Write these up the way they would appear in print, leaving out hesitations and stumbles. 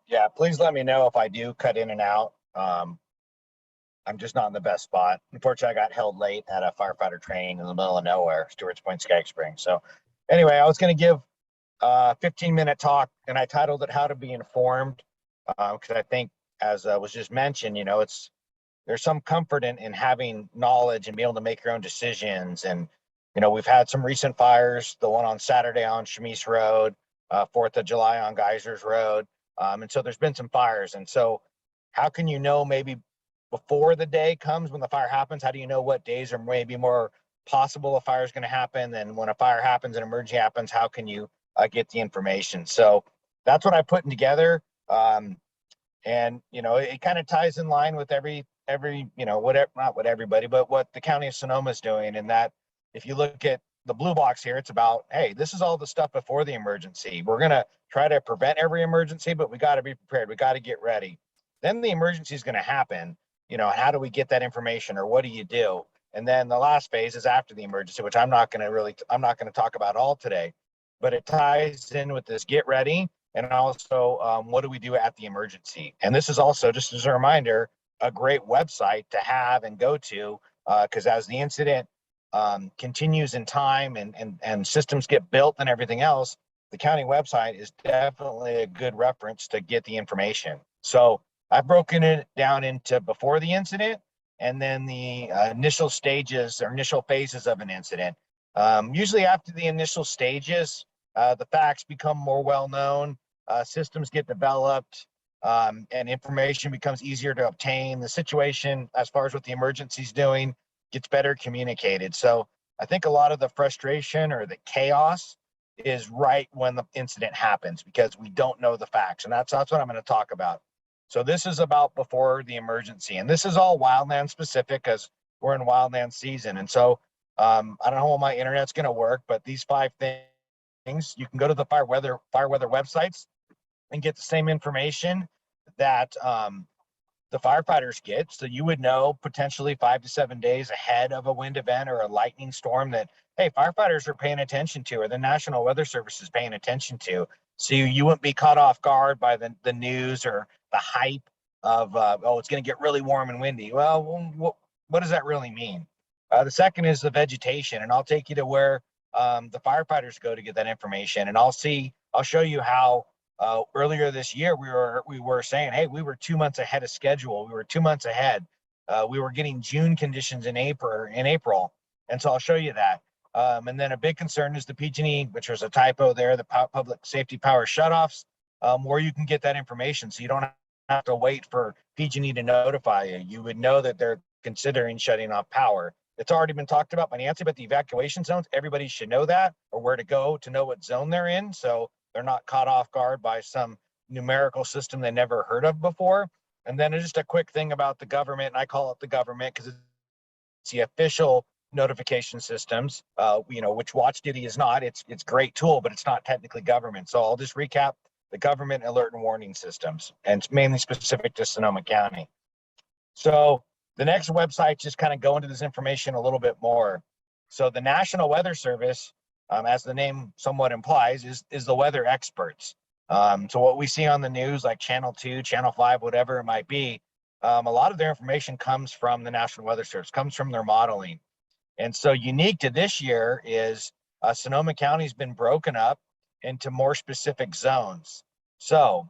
Yeah, please let me know if I do cut in and out. I'm just not in the best spot. Unfortunately, I got held late at a firefighter training in the middle of nowhere, Stewart's Point, Skag Springs. So anyway, I was going to give a 15-minute talk, and I titled it "How to Be Informed," because I think, as was just mentioned, there's some comfort in having knowledge and being able to make your own decisions. And we've had some recent fires, the one on Saturday on Chemise Road, 4th of July on Geysers Road. And so there's been some fires. And so how can maybe before the day comes when the fire happens, how do you know what days are maybe more possible a fire is going to happen? And when a fire happens, an emergency happens, how can you get the information? So that's what I'm putting together. And it kind of ties in line with every whatever, not what everybody, but what the county of Sonoma is doing. And that, if you look at the blue box here, it's about, hey, this is all the stuff before the emergency. We're going to try to prevent every emergency, but we got to be prepared. We got to get ready. Then the emergency is going to happen. How do we get that information, or what do you do? And then the last phase is after the emergency, which I'm not going to talk about all today, but it ties in with this get ready. And also, what do we do at the emergency? And this is also, just as a reminder, a great website to have and go to, because as the incident continues in time and systems get built and everything else, the county website is definitely a good reference to get the information. So I've broken it down into before the incident and then the initial stages or initial phases of an incident. Usually after the initial stages, the facts become more well known, systems get developed, and information becomes easier to obtain. The situation, as far as what the emergency is doing, gets better communicated. So I think a lot of the frustration or the chaos is right when the incident happens because we don't know the facts. And that's what I'm going to talk about. So this is about before the emergency. And this is all wildland specific because we're in wildland season. And so I don't know how my internet's going to work, but these 5 things, you can go to the fire weather websites and get the same information that the firefighters get. So you would know potentially 5 to 7 days ahead of a wind event or a lightning storm that, hey, firefighters are paying attention to, or the National Weather Service is paying attention to. So you wouldn't be caught off guard by the news or the hype of, it's going to get really warm and windy. Well, what does that really mean? The second is the vegetation, and I'll take you to where the firefighters go to get that information, and I'll show you how earlier this year we were saying, hey, we were 2 months ahead of schedule. We were 2 months ahead. We were getting June conditions in April, and so I'll show you that. And then a big concern is the PG&E, which was a typo there, the public safety power shutoffs, where you can get that information, so you don't have to wait for PG&E to notify you. You would know that they're considering shutting off power. It's already been talked about by Nancy, but the evacuation zones, everybody should know that, or where to go to know what zone they're in, so they're not caught off guard by some numerical system they never heard of before. And then just a quick thing about the government, and I call it the government because it's the official notification systems, which Watch Duty is not. It's a great tool, but it's not technically government. So I'll just recap the government alert and warning systems, and it's mainly specific to Sonoma County. So the next website just kind of go into this information a little bit more. So the National Weather Service, as the name somewhat implies, is the weather experts. So what we see on the news, like Channel 2, Channel 5, whatever it might be, a lot of their information comes from the National Weather Service, comes from their modeling. And so unique to this year is Sonoma County's been broken up into more specific zones. So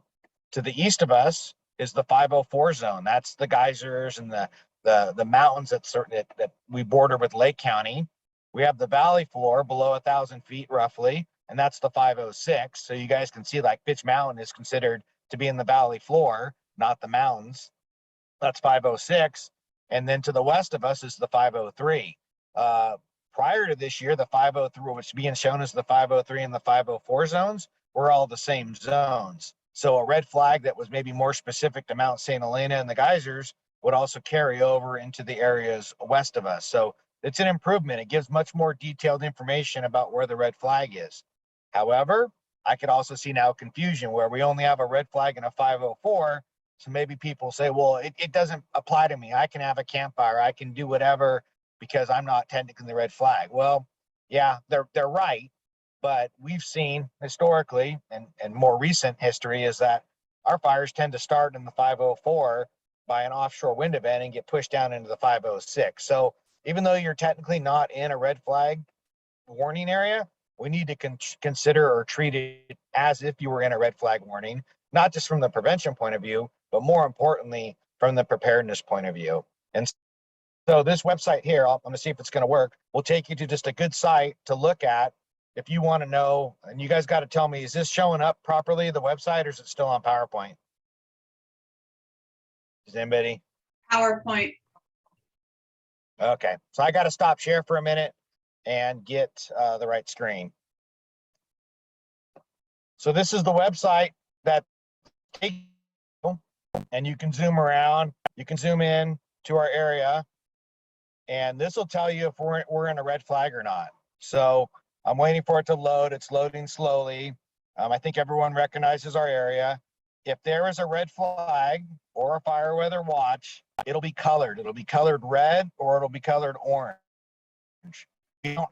to the east of us is the 504 zone. That's the geysers and the mountains that we border with Lake County. We have the valley floor below 1,000 feet roughly, and that's the 506. So you guys can see, like, Pitch Mountain is considered to be in the valley floor, not the mountains. That's 506. And then to the west of us is the 503. Prior to this year, the 503, which is being shown as the 503 and the 504 zones, were all the same zones. So a red flag that was maybe more specific to Mount St. Helena and the geysers would also carry over into the areas west of us. So it's an improvement. It gives much more detailed information about where the red flag is. However, I could also see now confusion where we only have a red flag and a 504. So maybe people say, well, it doesn't apply to me. I can have a campfire. I can do whatever because I'm not technically the red flag. Well, yeah, they're right. But we've seen historically and more recent history is that our fires tend to start in the 504 by an offshore wind event and get pushed down into the 506. So even though you're technically not in a red flag warning area, we need to consider or treat it as if you were in a red flag warning, not just from the prevention point of view, but more importantly, from the preparedness point of view. And so this website here, I'm gonna see if it's gonna work, will take you to just a good site to look at if you wanna know, and you guys gotta tell me, is this showing up properly, the website, or is it still on PowerPoint? Is anybody? PowerPoint. Okay, so I gotta stop share for a minute and get the right screen. So this is the website that takes you, and you can zoom around, you can zoom in to our area, and this will tell you if we're in a red flag or not. So I'm waiting for it to load. It's loading slowly. I think everyone recognizes our area. If there is a red flag or a fire weather watch, it'll be colored. It'll be colored red or it'll be colored orange. We don't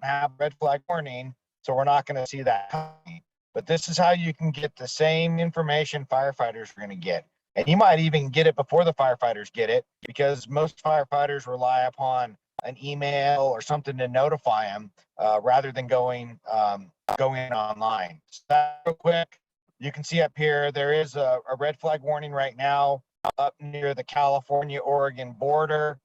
have red flag warning, so we're not going to see that coming. But this is how you can get the same information firefighters are going to get. And you might even get it before the firefighters get it, because most firefighters rely upon an email or something to notify them rather than going online. So that real quick, you can see up here, there is a red flag warning right now up near the California-Oregon border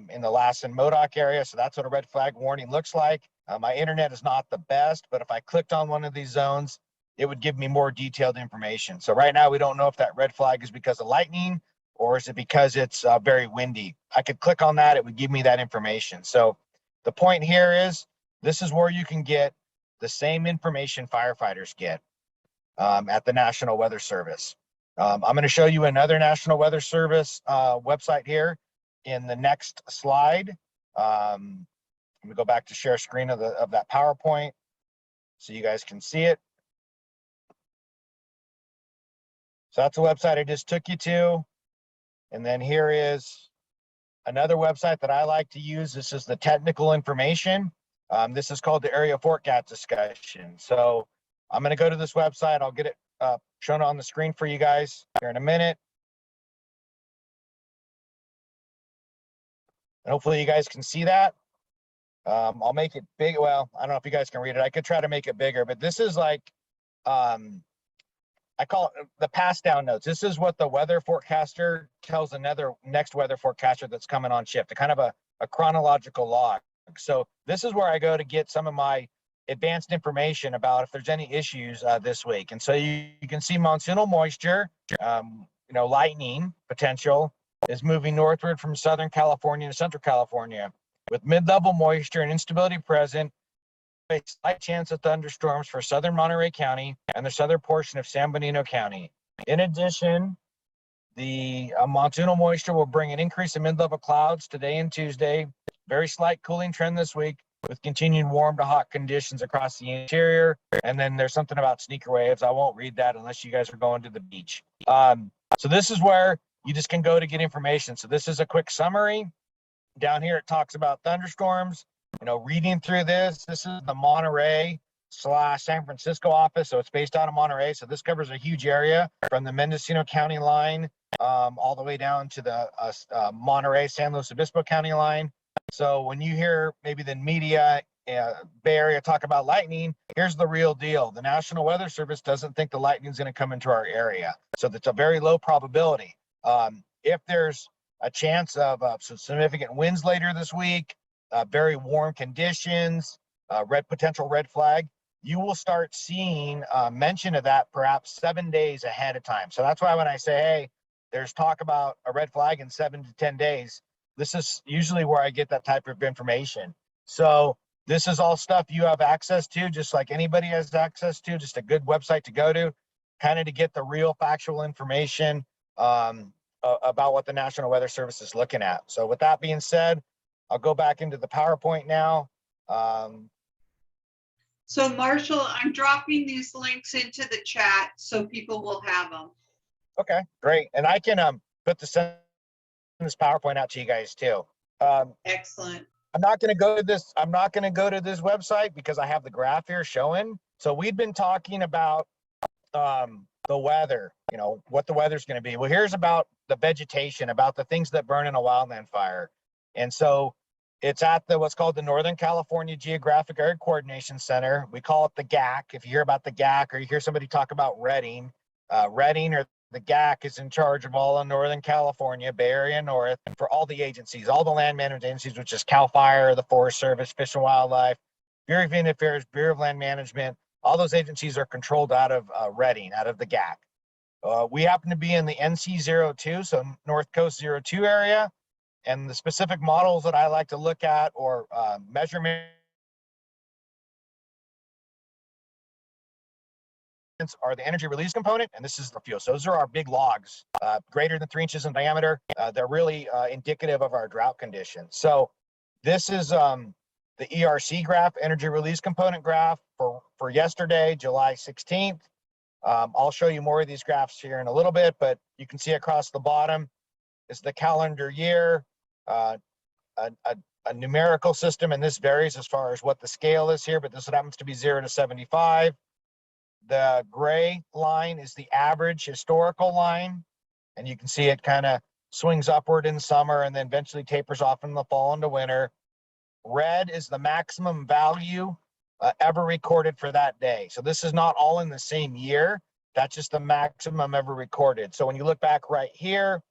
in the Lassen Modoc area. So that's what a red flag warning looks like. My internet is not the best, but if I clicked on one of these zones, it would give me more detailed information. So right now we don't know if that red flag is because of lightning or is it because it's very windy. I could click on that, it would give me that information. So the point here is, this is where you can get the same information firefighters get at the National Weather Service. I'm going to show you another National Weather Service website here in the next slide. Let me go back to share screen of that PowerPoint so you guys can see it. So that's a website I just took you to. And then here is another website that I like to use. This is the technical information. This is called the area forecast discussion. So I'm going to go to this website. I'll get it shown on the screen for you guys here in a minute. And hopefully you guys can see that. I'll make it big. Well, I don't know if you guys can read it. I could try to make it bigger, but this is like, I call it the pass down notes. This is what the weather forecaster tells another next weather forecaster that's coming on shift, a kind of a chronological log. So this is where I go to get some of my advanced information about if there's any issues this week. And so you can see monsoonal moisture, lightning potential is moving northward from Southern California to Central California with mid-level moisture and instability present. A slight chance of thunderstorms for southern Monterey County and the southern portion of San Benito County. In addition, the monsoonal moisture will bring an increase in mid-level clouds today and Tuesday. Very slight cooling trend this week with continued warm to hot conditions across the interior. And then there's something about sneaker waves. I won't read that unless you guys are going to the beach. So this is where you just can go to get information. So this is a quick summary. Down here, it talks about thunderstorms. Reading through this is the Monterey/San Francisco office. So it's based out of Monterey. So this covers a huge area from the Mendocino County line all the way down to the Monterey-San Luis Obispo County line. So when you hear maybe the media, Bay Area talk about lightning, here's the real deal. The National Weather Service doesn't think the lightning is going to come into our area. So that's a very low probability. If there's a chance of some significant winds later this week, very warm conditions, potential red flag, you will start seeing mention of that perhaps 7 days ahead of time. So that's why when I say, hey, there's talk about a red flag in 7 to 10 days, this is usually where I get that type of information. So this is all stuff you have access to, just like anybody has access to, just a good website to go to, kind of to get the real factual information about what the National Weather Service is looking at. So with that being said, I'll go back into the PowerPoint now. So Marshall, I'm dropping these links into the chat so people will have them. Okay, great. And I can put this PowerPoint out to you guys too. Excellent. I'm not going to go to this. I'm not going to go to this website because I have the graph here showing. So we've been talking about the weather, what the weather's going to be. Well, here's about the vegetation, about the things that burn in a wildland fire. And so it's at what's called the Northern California Geographic Area Coordination Center. We call it the GAC. If you hear about the GAC or you hear somebody talk about Redding, Redding or the GAC is in charge of all of Northern California, Bay Area North, for all the agencies, all the land management agencies, which is CAL FIRE, the Forest Service, Fish and Wildlife, Bureau of Indian Affairs, Bureau of Land Management. All those agencies are controlled out of Redding, out of the GAC. We happen to be in the NC02, so North Coast 02 area. And the specific models that I like to look at or measurements are the energy release component, and this is the fuel. So those are our big logs, greater than 3 inches in diameter. They're really indicative of our drought conditions. So this is the ERC graph, energy release component graph for yesterday, July 16th. I'll show you more of these graphs here in a little bit, but you can see across the bottom is the calendar year, a numerical system, and this varies as far as what the scale is here, but this happens to be 0 to 75. The gray line is the average historical line, and you can see it kind of swings upward in summer and then eventually tapers off in the fall into winter. Red is the maximum value ever recorded for that day. So this is not all in the same year. That's just the maximum ever recorded. So when you look back right here,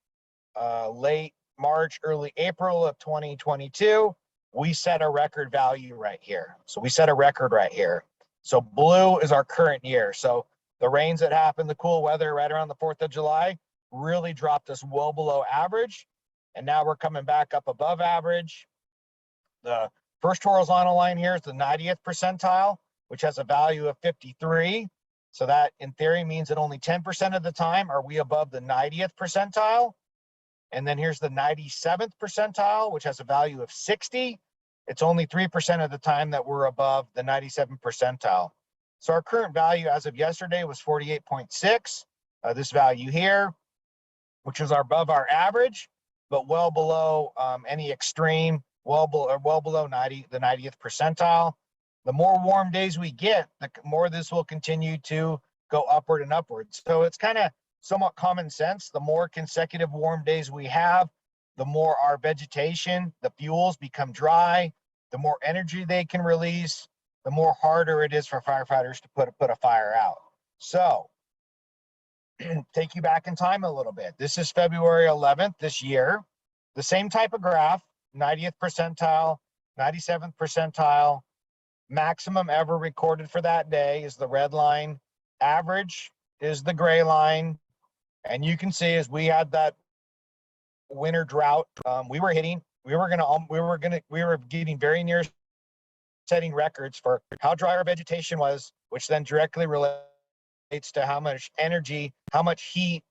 late March, early April of 2022, we set a record value right here. So we set a record right here. So blue is our current year. So the rains that happened, the cool weather right around the 4th of July really dropped us well below average. And now we're coming back up above average. The first horizontal line here is the 90th percentile, which has a value of 53. So that in theory means that only 10% of the time are we above the 90th percentile. And then here's the 97th percentile, which has a value of 60. It's only 3% of the time that we're above the 97th percentile. So our current value as of yesterday was 48.6. This value here, which is above our average, but well below any extreme, well below the 90th percentile. The more warm days we get, the more this will continue to go upward and upward. So it's kind of somewhat common sense. The more consecutive warm days we have, the more our vegetation, the fuels become dry, the more energy they can release, the more harder it is for firefighters to put a fire out. So take you back in time a little bit. This is February 11th this year. The same type of graph, 90th percentile, 97th percentile, maximum ever recorded for that day is the red line, average is the gray line. And you can see as we had that winter drought, we were getting very near setting records for how dry our vegetation was, which then directly relates to how much energy, how much heat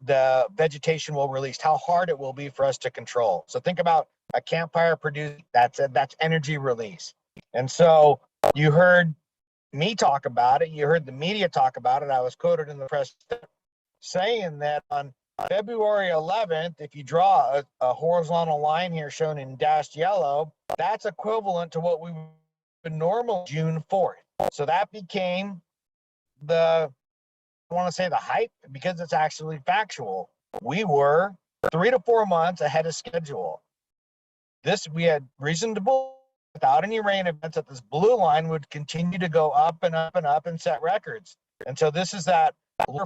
the vegetation will release, how hard it will be for us to control. So think about a campfire produced, that's energy release. And so you heard me talk about it, you heard the media talk about it. I was quoted in the press saying that on February 11th, if you draw a horizontal line here shown in dashed yellow, that's equivalent to what we would normally June 4th. So that became I want to say the hype, because it's actually factual. We were 3 to 4 months ahead of schedule. We had reason to believe without any rain events that this blue line would continue to go up and up and up and set records. And so this is that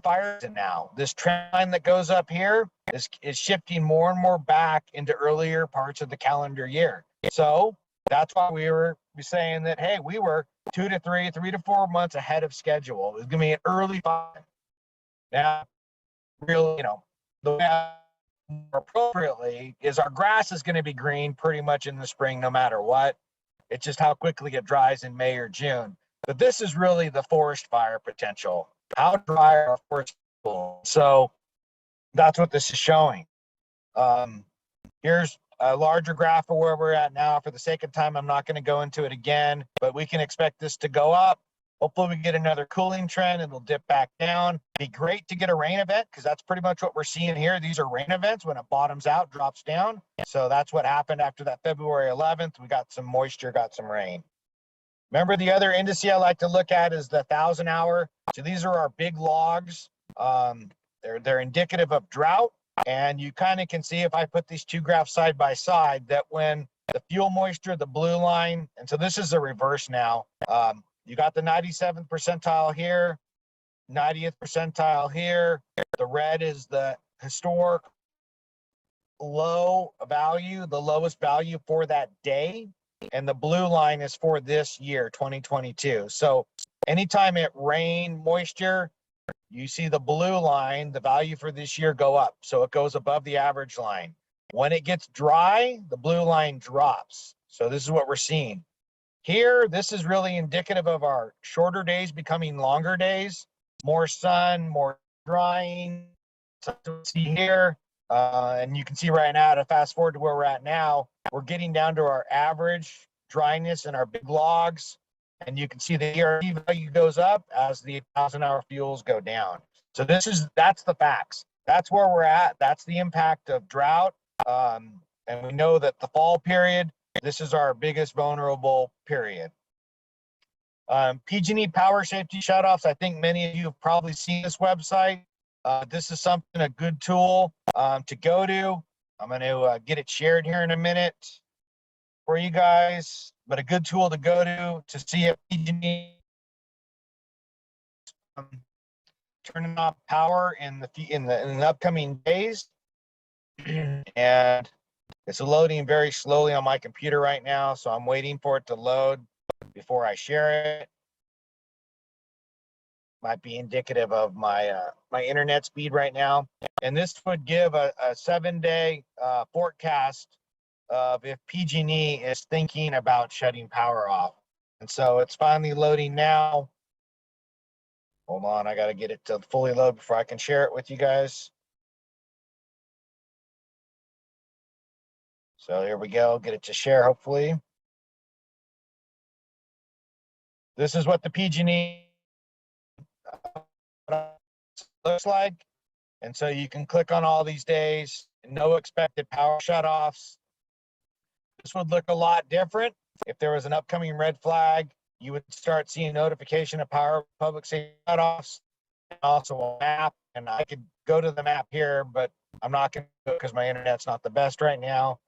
fire now. This trend line that goes up here is shifting more and more back into earlier parts of the calendar year. So that's why we were saying that, hey, we were 3 to 4 months ahead of schedule. It's going to be an early fire. Now, really, the way more appropriately is our grass is going to be green pretty much in the spring, no matter what. It's just how quickly it dries in May or June. But this is really the forest fire potential. How dry are our forests? So that's what this is showing. Here's a larger graph of where we're at now. For the sake of time, I'm not going to go into it again, but we can expect this to go up. Hopefully we get another cooling trend and it'll dip back down. Be great to get a rain event, because that's pretty much what we're seeing here. These are rain events. When it bottoms out, drops down. So that's what happened after that February 11th. We got some moisture, got some rain. Remember, the other indice I like to look at is the 1,000-hour. So these are our big logs. They're indicative of drought. And you kind of can see, if I put these two graphs side by side, that when the fuel moisture, the blue line, and so this is a reverse now. You got the 97th percentile here, 90th percentile here. The red is the historic low value, the lowest value for that day. And the blue line is for this year, 2022. So anytime it rain moisture, you see the blue line, the value for this year go up. So it goes above the average line. When it gets dry, the blue line drops. So this is what we're seeing. Here, this is really indicative of our shorter days becoming longer days, more sun, more drying. So see here, and you can see right now, to fast forward to where we're at now, we're getting down to our average dryness in our big logs. And you can see the ERD value goes up as the 1,000-hour fuels go down. So that's the facts. That's where we're at. That's the impact of drought. And we know that the fall period, this is our biggest vulnerable period. PG&E power safety shutoffs. I think many of you have probably seen this website. This is something, a good tool to go to. I'm going to get it shared here in a minute for you guys, but a good tool to go to see if PG&E turning off power in the upcoming days. And it's loading very slowly on my computer right now, so I'm waiting for it to load before I share it. Might be indicative of my my internet speed right now. And this would give a 7-day forecast of if PG&E is thinking about shutting power off. And so it's finally loading now. Hold on, I got to get it to fully load before I can share it with you guys. So here we go, get it to share, hopefully. This is what the PG&E looks like. And so you can click on all these days, no expected power shutoffs. This would look a lot different if there was an upcoming red flag. You would start seeing notification of power public safety shutoffs, and also a map. And I could go to the map here, but I'm not going to because my internet's not the best right now.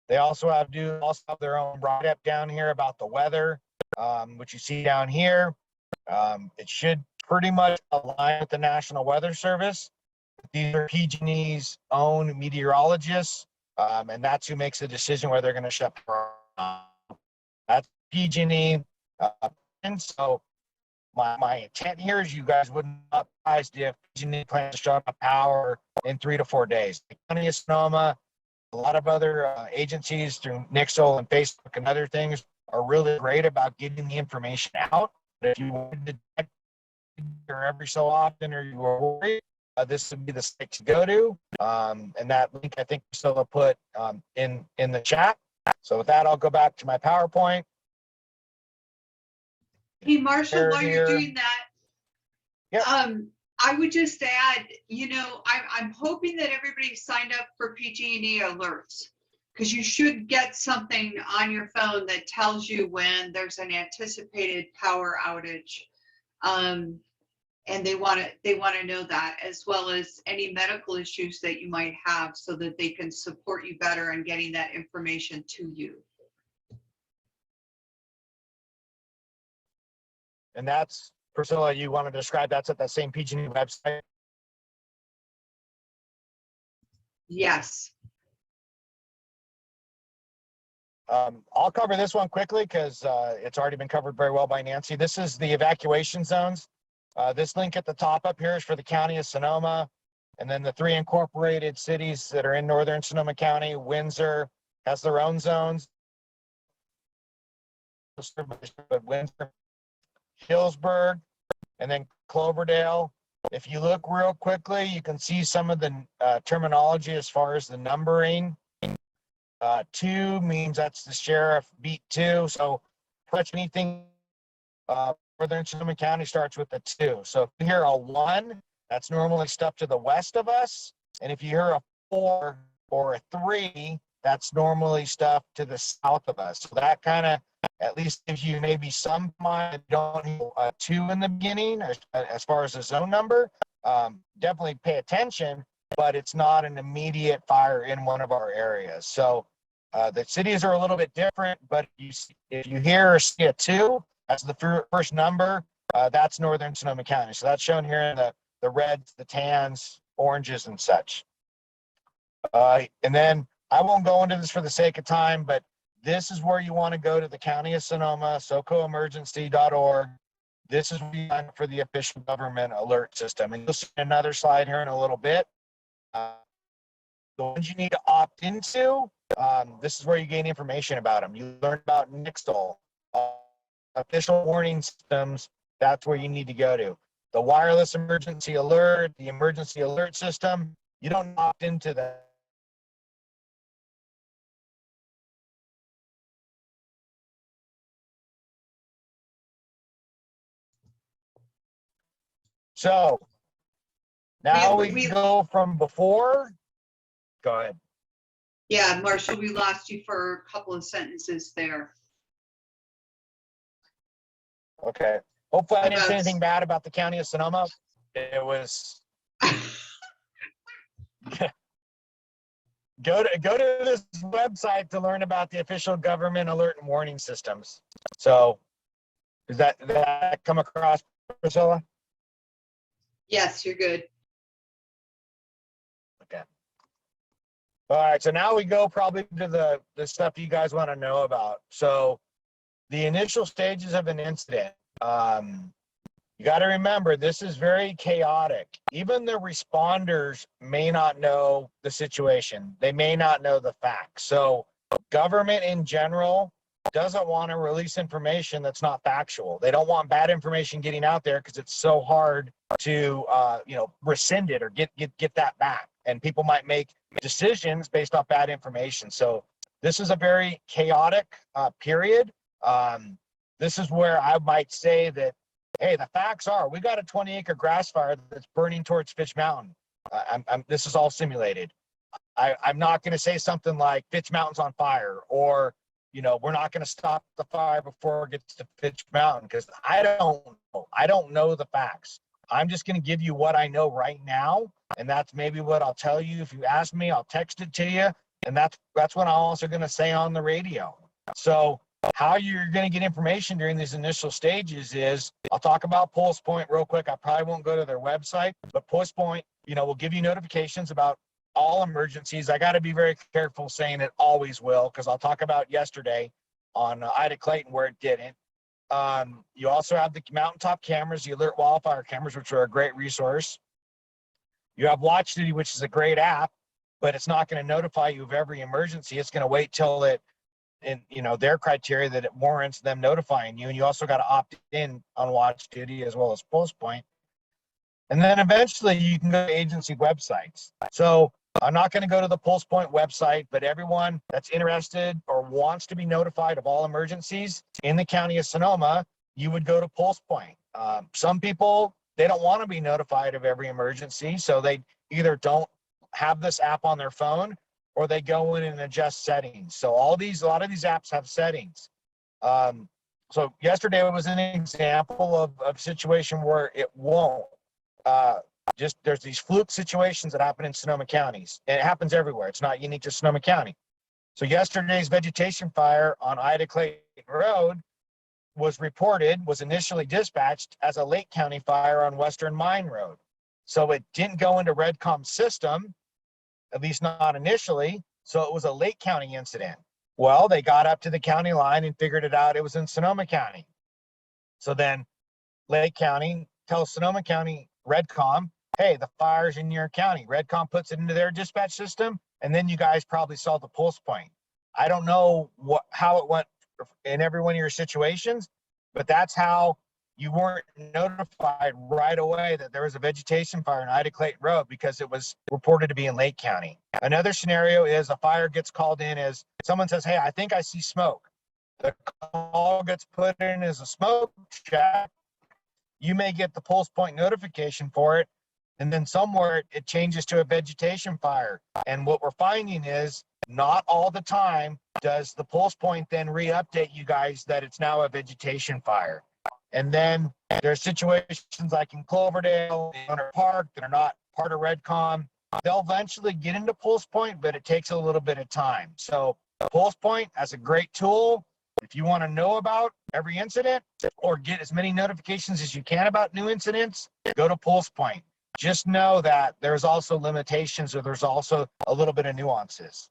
They also have their own write-up down here about the weather, which you see down here. It should pretty much align with the National Weather Service. These are PG&E's own meteorologists, and that's who makes the decision whether they're going to shut power off. That's PG&E. And so my intent here is you guys wouldn't be surprised if PG&E plans to shut off power in 3 to 4 days. The County of Sonoma, a lot of other agencies through Nixle and Facebook and other things are really great about getting the information out. But if you wanted to check every so often, or you were worried, this would be the site to go to. And that link, I think, Priscilla put in the chat. So with that, I'll go back to my PowerPoint. Hey, Marshall, while you're Here. doing that, Yep. I would just add, I'm hoping that everybody signed up for PG&E alerts, because you should get something on your phone that tells you when there's an anticipated power outage. And they want to know that, as well as any medical issues that you might have, so that they can support you better in getting that information to you. And that's, Priscilla, you want to describe that's at that same PG&E website? Yes. I'll cover this one quickly because it's already been covered very well by Nancy. This is the evacuation zones. This link at the top up here is for the County of Sonoma, and then the 3 incorporated cities that are in northern Sonoma County. Windsor has their own zones. Windsor, Hillsburg, and then Cloverdale. If you look real quickly, you can see some of the terminology as far as the numbering. 2 means that's the sheriff, beat 2. So pretty much anything northern Sonoma County starts with a 2. So if you hear a 1, that's normally stuff to the west of us. And if you hear a 4 or a 3, that's normally stuff to the south of us. So that kind of at least gives you maybe some mind. Don't need a 2 in the beginning as far as the zone number. Definitely pay attention, but it's not an immediate fire in one of our areas. So the cities are a little bit different, but if you hear or see a 2, that's the first number. That's northern Sonoma County. So that's shown here in the reds, the tans, oranges, and such. And then I won't go into this for the sake of time, but this is where you want to go to the County of Sonoma, socoemergency.org. This is where you sign up for the official government alert system. And you'll see another slide here in a little bit. The ones you need to opt into, this is where you gain information about them. You learn about Nixle, official warning systems. That's where you need to go to. The wireless emergency alert, the emergency alert system, you don't opt into that. So now we go from before. Go ahead. Yeah, Marshall, we lost you for a couple of sentences there. Okay. Hopefully I didn't say anything bad about the County of Sonoma. It was go to this website to learn about the official government alert and warning systems. So does that come across, Priscilla? Yes, you're good. Okay. All right, so now we go probably to the stuff you guys want to know about. So the initial stages of an incident. You got to remember, this is very chaotic. Even the responders may not know the situation. They may not know the facts. So government in general doesn't want to release information that's not factual. They don't want bad information getting out there because it's so hard to rescind it or get that back. And people might make decisions based off bad information. So this is a very chaotic period. This is where I might say that, hey, the facts are we got a 20-acre grass fire that's burning towards Fitch Mountain. This is all simulated. I'm not going to say something like Fitch Mountain's on fire, or we're not going to stop the fire before it gets to Fitch Mountain, because I don't know the facts. I'm just going to give you what I know right now, and that's maybe what I'll tell you. If you ask me, I'll text it to you, and that's what I'm also going to say on the radio. So how you're going to get information during these initial stages is, I'll talk about Pulse Point real quick. I probably won't go to their website, but Pulse Point, will give you notifications about all emergencies. I got to be very careful saying it always will, because I'll talk about yesterday on Ida Clayton where it didn't. You also have the mountaintop cameras, the alert wildfire cameras, which are a great resource. You have Watch Duty, which is a great app, but it's not going to notify you of every emergency. It's going to wait till their criteria that it warrants them notifying you. And you also got to opt in on Watch Duty as well as Pulse Point. And then eventually you can go to agency websites. So I'm not going to go to the Pulse Point website, but everyone that's interested or wants to be notified of all emergencies in the County of Sonoma, you would go to Pulse Point. Some people, they don't want to be notified of every emergency, so they either don't have this app on their phone or they go in and adjust settings. So a lot of these apps have settings. So yesterday was an example of a situation where it won't. There's these fluke situations that happen in Sonoma counties, and it happens everywhere. It's not unique to Sonoma County. So yesterday's vegetation fire on Ida Clayton Road was initially dispatched as a Lake County fire on Western Mine Road. So it didn't go into Redcom's system, at least not initially. So it was a Lake County incident. Well, they got up to the county line and figured it out. It was in Sonoma County. So then Lake County tells Sonoma County Redcom, hey, the fire's in your county. Redcom puts it into their dispatch system, and then you guys probably saw the Pulse Point. I don't know how it went in every one of your situations, but that's how you weren't notified right away that there was a vegetation fire in Ida Clayton Road, because it was reported to be in Lake County. Another scenario is a fire gets called in as someone says, hey, I think I see smoke. The call gets put in as a smoke check. You may get the Pulse Point notification for it, and then somewhere it changes to a vegetation fire. And what we're finding is not all the time does the pulse point then re-update you guys that it's now a vegetation fire. And then there's situations like in Cloverdale, Hunter Park, that are not part of Redcom. They'll eventually get into pulse point, but it takes a little bit of time. So pulse point as a great tool. If you want to know about every incident or get as many notifications as you can about new incidents, go to pulse point. Just know that there's also limitations, or there's also a little bit of nuances.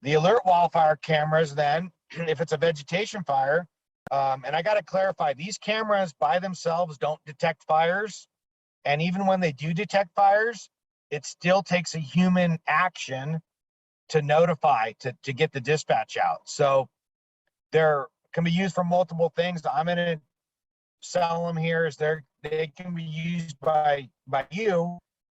The alert wildfire cameras, then, if it's a vegetation fire, and I got to clarify, these cameras by themselves don't detect fires. And even when they do detect fires, it still takes a human action to notify, to get the dispatch out. So they're can be used for multiple things. I'm going to sell them here as they can be used by you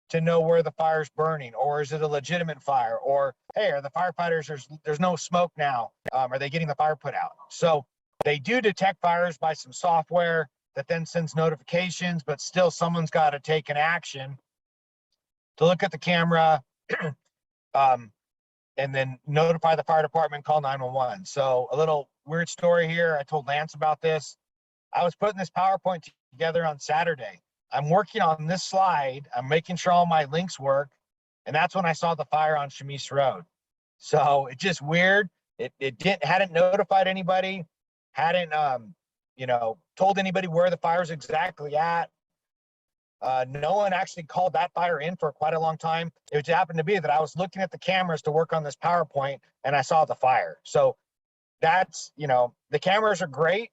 to know where the fire's burning, or is it a legitimate fire, or hey, are the firefighters, there's no smoke now, are they getting the fire put out? So they do detect fires by some software that then sends notifications, but still someone's got to take an action to look at the camera, and then notify the fire department, call 911. So a little weird story here. I told Lance about this. I was putting this PowerPoint together on Saturday. I'm working on this slide. I'm making sure all my links work. And that's when I saw the fire on Chemise Road. So it's just weird. It hadn't notified anybody, hadn't, told anybody where the fire's exactly at. No one actually called that fire in for quite a long time. It just happened to be that I was looking at the cameras to work on this PowerPoint and I saw the fire. So that's, the cameras are great.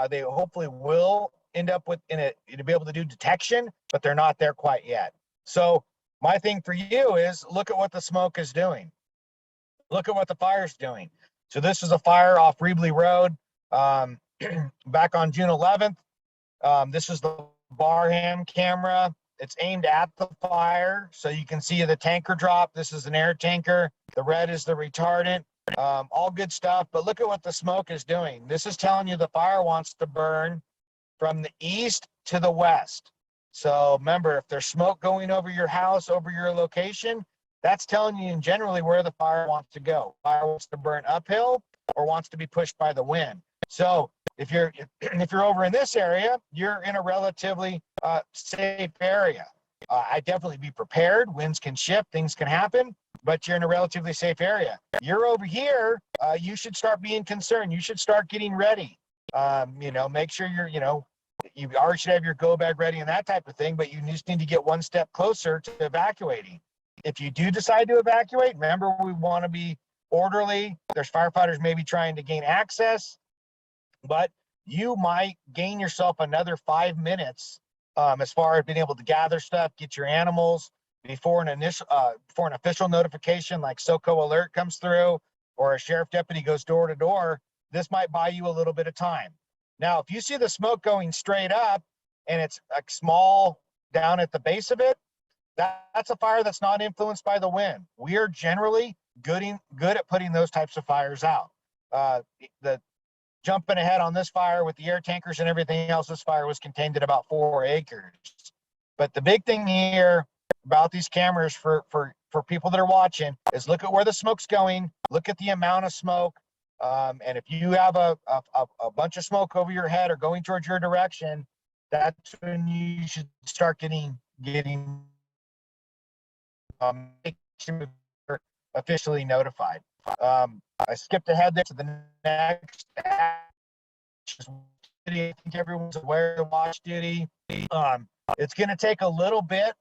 They hopefully will end up with to be able to do detection, but they're not there quite yet. So my thing for you is look at what the smoke is doing. Look at what the fire's doing. So this is a fire off Reebley Road back on June 11th. This is the Barham camera. It's aimed at the fire, so you can see the tanker drop. This is an air tanker. The red is the retardant. All good stuff, but look at what the smoke is doing. This is telling you the fire wants to burn from the east to the west. So remember, if there's smoke going over your house, over your location, that's telling you generally where the fire wants to go. Fire wants to burn uphill or wants to be pushed by the wind. So if you're over in this area, you're in a relatively safe area. I'd definitely be prepared. Winds can shift, things can happen, but you're in a relatively safe area. You're over here, you should start being concerned. You should start getting ready. Make sure you already should have your go bag ready and that type of thing, but you just need to get one step closer to evacuating. If you do decide to evacuate, remember, we want to be orderly. There's firefighters maybe trying to gain access, but you might gain yourself another 5 minutes as far as being able to gather stuff, get your animals before an official notification like SoCo alert comes through, or a sheriff deputy goes door to door. This might buy you a little bit of time. Now, if you see the smoke going straight up and it's like small down at the base of it, that's a fire that's not influenced by the wind. We are generally good at putting those types of fires out. The jumping ahead on this fire with the air tankers and everything else, this fire was contained at about 4 acres. But the big thing here about these cameras for people that are watching is look at where the smoke's going, look at the amount of smoke. And if you have a bunch of smoke over your head or going towards your direction, that's when you should start getting officially notified. I skipped ahead there to the next. I think everyone's aware of watch duty. It's going to take a little bit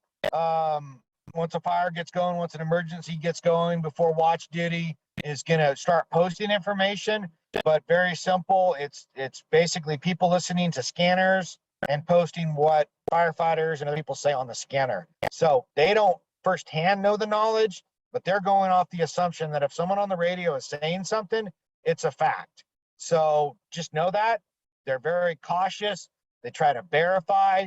once a fire gets going, once an emergency gets going, before watch duty is going to start posting information. But very simple. It's basically people listening to scanners and posting what firefighters and other people say on the scanner. So they don't firsthand know the knowledge, but they're going off the assumption that if someone on the radio is saying something, it's a fact. So just know that. They're very cautious. They try to verify,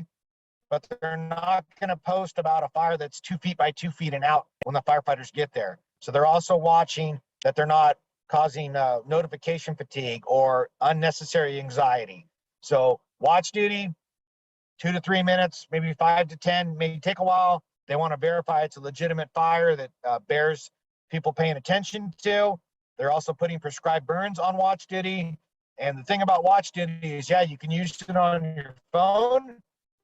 but they're not going to post about a fire that's 2 feet by 2 feet and out when the firefighters get there. So they're also watching that they're not causing notification fatigue or unnecessary anxiety. So watch duty, 2 to 3 minutes, maybe 5 to 10, maybe take a while, They want to verify it's a legitimate fire that bears people paying attention to. They're also putting prescribed burns on watch duty. And the thing about watch duty is, yeah, you can use it on your phone,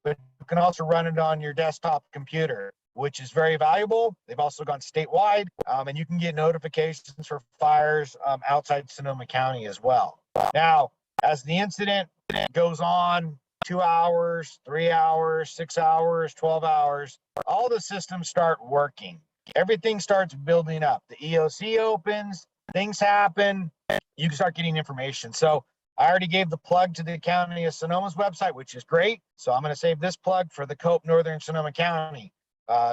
but you can also run it on your desktop computer, which is very valuable. They've also gone statewide, and you can get notifications for fires outside Sonoma County as well. Now, as the incident goes on, 2 hours, 3 hours, 6 hours, 12 hours, all the systems start working. Everything starts building up. The EOC opens, things happen, you can start getting information. So I already gave the plug to the County of Sonoma's website, which is great. So I'm going to save this plug for the COPE Northern Sonoma County.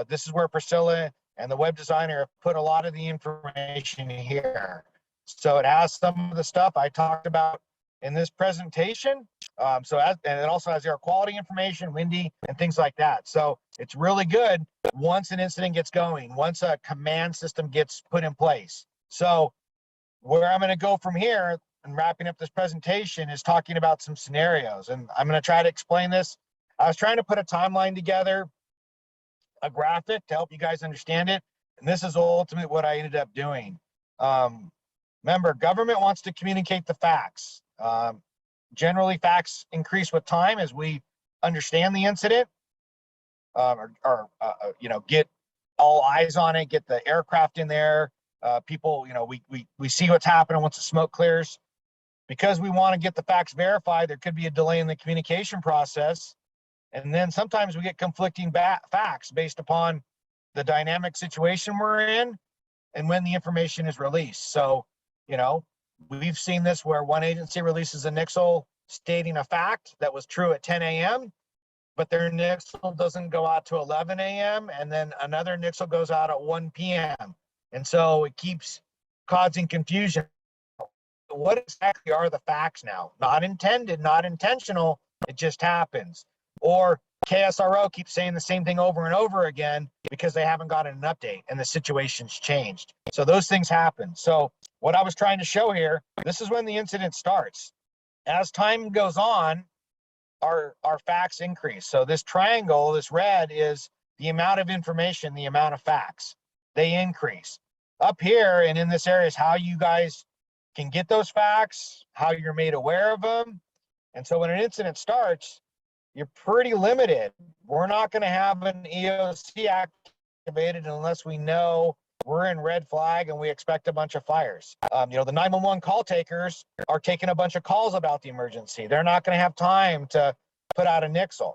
This is where Priscilla and the web designer have put a lot of the information here. So it has some of the stuff I talked about in this presentation. And it also has air quality information, windy, and things like that. So it's really good once an incident gets going, once a command system gets put in place. So where I'm going to go from here and wrapping up this presentation is talking about some scenarios. And I'm going to try to explain this. I was trying to put a timeline together, a graphic to help you guys understand it. And this is ultimately what I ended up doing. Remember, government wants to communicate the facts. Generally, facts increase with time as we understand the incident, get all eyes on it, get the aircraft in there. People, we see what's happening once the smoke clears. Because we want to get the facts verified, there could be a delay in the communication process. And then sometimes we get conflicting facts based upon the dynamic situation we're in and when the information is released. So, we've seen this where one agency releases a nixle stating a fact that was true at 10 a.m., but their nixle doesn't go out to 11 a.m., and then another nixle goes out at 1 p.m. And so it keeps causing confusion. What exactly are the facts now? Not intended, not intentional, it just happens. Or KSRO keeps saying the same thing over and over again because they haven't gotten an update and the situation's changed. So those things happen. So what I was trying to show here, this is when the incident starts. As time goes on, our facts increase. So this triangle, this red, is the amount of information, the amount of facts. They increase. Up here and in this area is how you guys can get those facts, how you're made aware of them. And so when an incident starts, you're pretty limited. We're not going to have an EOC activated unless we know we're in red flag and we expect a bunch of fires. The 911 call takers are taking a bunch of calls about the emergency. They're not going to have time to put out a nixle,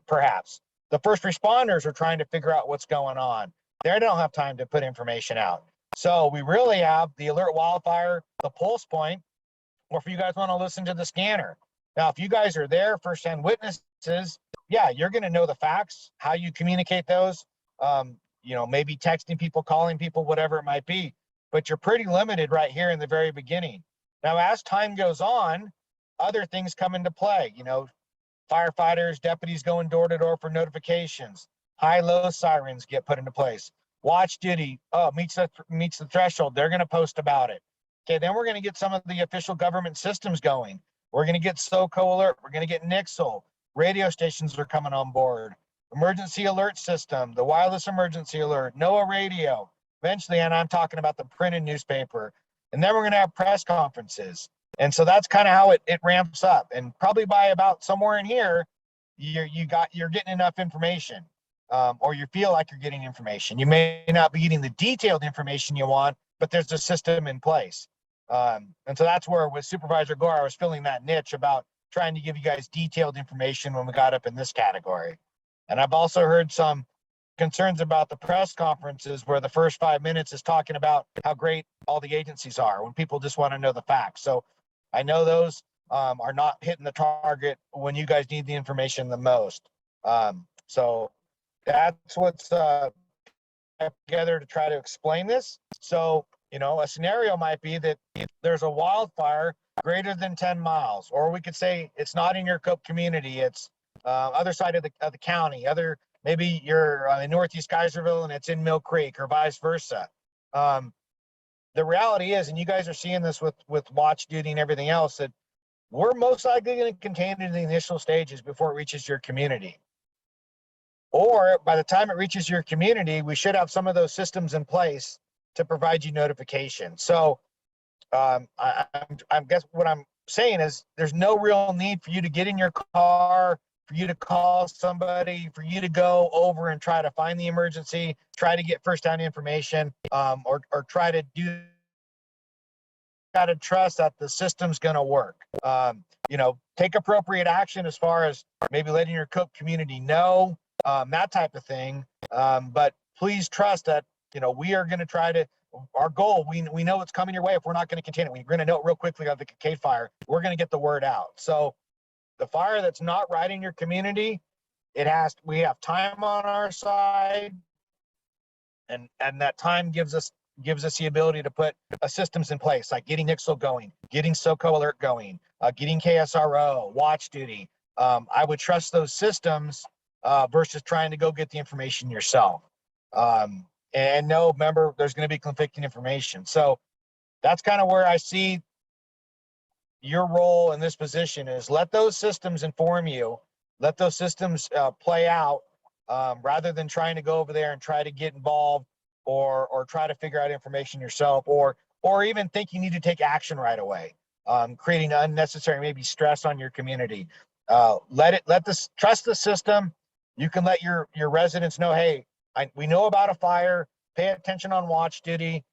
perhaps. The first responders are trying to figure out what's going on. They don't have time to put information out. So we really have the alert wildfire, the pulse point, or if you guys want to listen to the scanner. Now, if you guys are there, first-hand witnesses, yeah, you're going to know the facts, how you communicate those, maybe texting people, calling people, whatever it might be, but you're pretty limited right here in the very beginning. Now, as time goes on, other things come into play. Firefighters, deputies going door to door for notifications, high-low sirens get put into place. Watch duty meets the threshold. They're going to post about it. Okay, then we're going to get some of the official government systems going. We're going to get SOCO alert. We're going to get Nixle. Radio stations are coming on board. Emergency alert system, the wireless emergency alert, NOAA radio. Eventually, and I'm talking about the printed newspaper. And then we're going to have press conferences. And so that's kind of how it ramps up. And probably by about somewhere in here, you're getting enough information. Or you feel like you're getting information. You may not be getting the detailed information you want, but there's a system in place. And so that's where with Supervisor Gore, I was filling that niche about trying to give you guys detailed information when we got up in this category. And I've also heard some concerns about the press conferences where the first 5 minutes is talking about how great all the agencies are when people just want to know the facts. So I know those are not hitting the target when you guys need the information the most. So that's what's together to try to explain this. So, a scenario might be that there's a wildfire greater than 10 miles, or we could say it's not in your COPE community. It's other side of the county. Maybe you're in Northeast Kaiserville and it's in Mill Creek, or vice versa. The reality is, and you guys are seeing this with watch duty and everything else, that we're most likely going to contain it in the initial stages before it reaches your community. or by the time it reaches your community, we should have some of those systems in place to provide you notification. So I'm guess what I'm saying is there's no real need for you to get in your car, for you to call somebody, for you to go over and try to find the emergency, try to get first-hand information, or try to do. Got to trust that the system's going to work. Take appropriate action as far as maybe letting your Coke community know, that type of thing. But please trust that, we are going to try to, our goal, we know it's coming your way. If we're not going to contain it, we're going to know it real quickly of the Cascade Fire. We're going to get the word out. So the fire that's not right in your community, we have time on our side, and that time gives us the ability to put systems in place, like getting Nixle going, getting SoCo Alert going, getting KSRO, watch duty. I would trust those systems versus trying to go get the information yourself. And no, remember, there's going to be conflicting information. So that's kind of where I see your role in this position is let those systems inform you, let those systems play out, rather than trying to go over there and try to get involved or try to figure out information yourself, or even think you need to take action right away, creating unnecessary maybe stress on your community. Trust the system. You can let your residents know, hey, we know about a fire, pay attention on watch duty.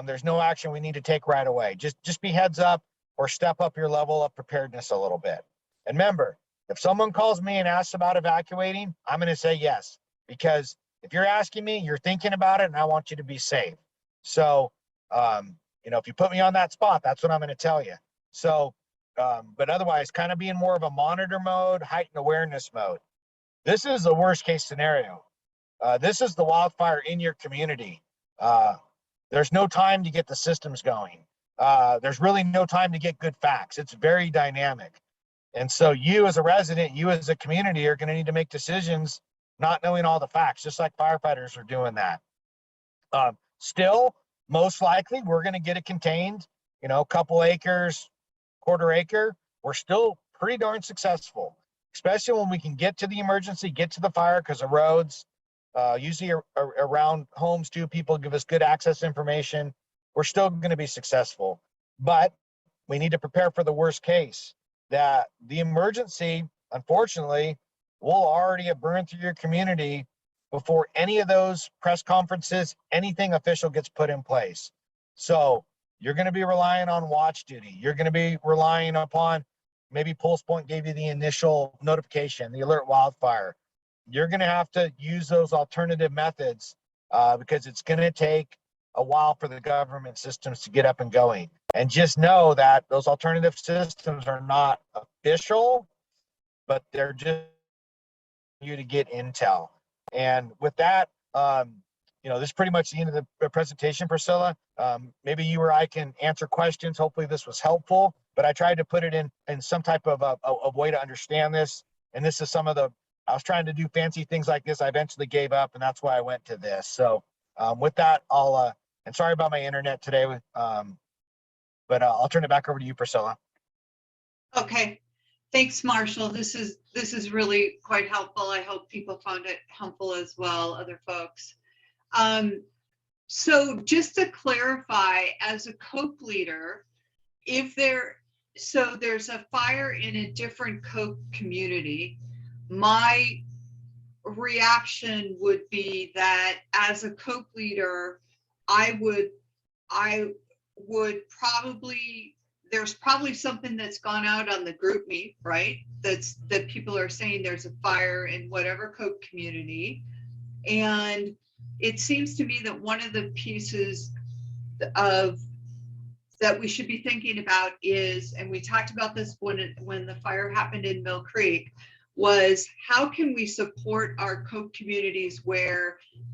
There's no action we need to take right away. Just be heads up or step up your level of preparedness a little bit. And remember, if someone calls me and asks about evacuating, I'm going to say yes, because if you're asking me, you're thinking about it, and I want you to be safe. So, if you put me on that spot, that's what I'm going to tell you. So, but otherwise, kind of being more of a monitor mode, heightened awareness mode. This is the worst case scenario. This is the wildfire in your community. There's no time to get the systems going. There's really no time to get good facts. It's very dynamic. And so you as a resident, you as a community are going to need to make decisions not knowing all the facts, just like firefighters are doing that. Still, most likely, we're going to get it contained, a couple acres, quarter acre. We're still pretty darn successful, especially when we can get to the emergency, get to the fire, because the roads, usually around homes too, people give us good access information. We're still going to be successful, but we need to prepare for the worst case, that the emergency, unfortunately, will already have burned through your community before any of those press conferences, anything official gets put in place. So you're going to be relying on watch duty. You're going to be relying upon, maybe Pulse Point gave you the initial notification, the alert wildfire. You're going to have to use those alternative methods because it's going to take a while for the government systems to get up and going. And just know that those alternative systems are not official, but they're just you to get intel. And with that, this is pretty much the end of the presentation, Priscilla. Maybe you or I can answer questions. Hopefully this was helpful, but I tried to put it in some type of a way to understand this. And this is I was trying to do fancy things like this. I eventually gave up, and that's why I went to this. So with that, and sorry about my internet today, but I'll turn it back over to you, Priscilla. Okay. Thanks, Marshall. This is really quite helpful. I hope people found it helpful as well, other folks. So just to clarify, as a COPE leader, there's a fire in a different COPE community, my reaction would be that as a COPE leader, I would probably, there's probably something that's gone out on the group meet, right? That people are saying there's a fire in whatever COPE community. And it seems to me that one of the pieces that we should be thinking about is, and we talked about this when the fire happened in Mill Creek, was how can we support our COPE communities